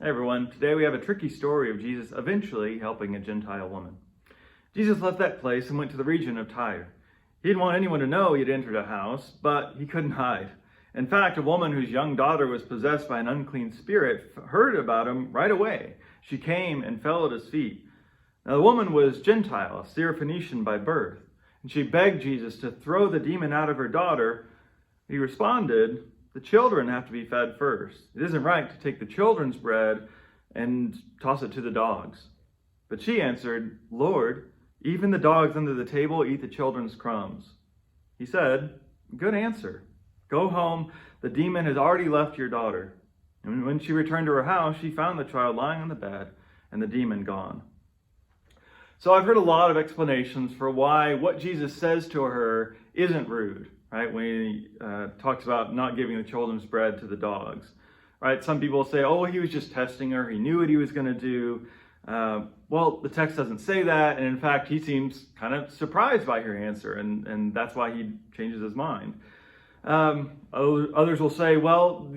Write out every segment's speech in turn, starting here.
Hey everyone, today we have a tricky story of Jesus eventually helping a Gentile woman. Jesus left that place and went to the region of Tyre. He didn't want anyone to know he had entered a house, but he couldn't hide. In fact, a woman whose young daughter was possessed by an unclean spirit heard about him right away. She came and fell at his feet. Now the woman was Gentile, a Syrophoenician by birth, and she begged Jesus to throw the demon out of her daughter. He responded, "The children have to be fed first. It isn't right to take the children's bread and toss it to the dogs." But she answered, "Lord, even the dogs under the table eat the children's crumbs." He said, "Good answer. Go home. The demon has already left your daughter." And when she returned to her house, she found the child lying on the bed and the demon gone. So I've heard a lot of explanations for why what Jesus says to her isn't rude. Right, when he talks about not giving the children's bread to the dogs. Right, some people say, oh, he was just testing her. He knew what he was going to do. Well, the text doesn't say that. And in fact, he seems kind of surprised by her answer. And that's why he changes his mind. Others will say, well,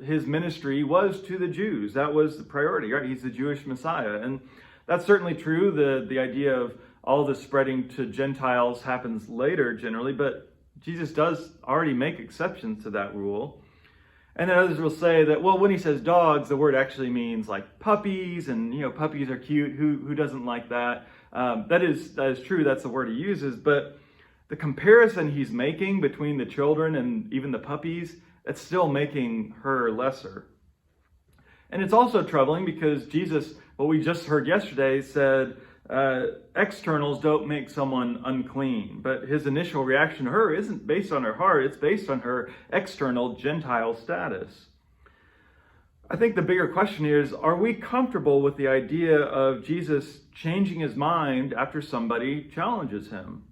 his ministry was to the Jews. That was the priority, right? He's the Jewish Messiah. And that's certainly true. The idea of all this spreading to Gentiles happens later generally, but Jesus does already make exceptions to that rule. And then others will say that, well, when he says dogs, the word actually means like puppies, and puppies are cute. Who doesn't like that? That is true. That's the word he uses. But the comparison he's making between the children and even the puppies, that's still making her lesser. And it's also troubling because Jesus, what we just heard yesterday, said externals don't make someone unclean. But his initial reaction to her isn't based on her heart, it's based on her external Gentile status. I think the bigger question here is, are we comfortable with the idea of Jesus changing his mind after somebody challenges him?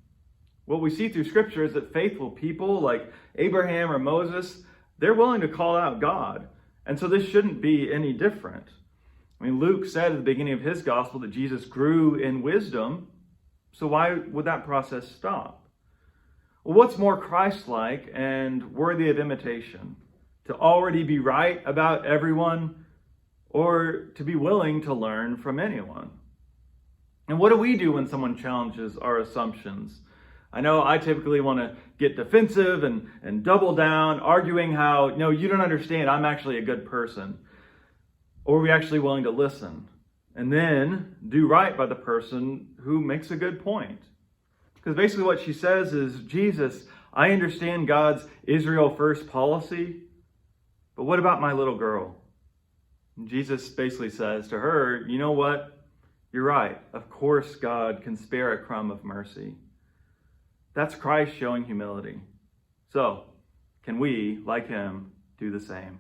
What we see through Scripture is that faithful people like Abraham or Moses, they're willing to call out God. And so this shouldn't be any different. I mean, Luke said at the beginning of his gospel that Jesus grew in wisdom. So why would that process stop? Well, what's more Christ-like and worthy of imitation? To already be right about everyone, or to be willing to learn from anyone? And what do we do when someone challenges our assumptions? I know I typically want to get defensive and double down, arguing how, no, you don't understand, I'm actually a good person. Or are we actually willing to listen and then do right by the person who makes a good point? Because basically what she says is, Jesus, I understand God's Israel first policy, but what about my little girl? And Jesus basically says to her, you know what? You're right. Of course God can spare a crumb of mercy. That's Christ showing humility. So, can we, like him, do the same?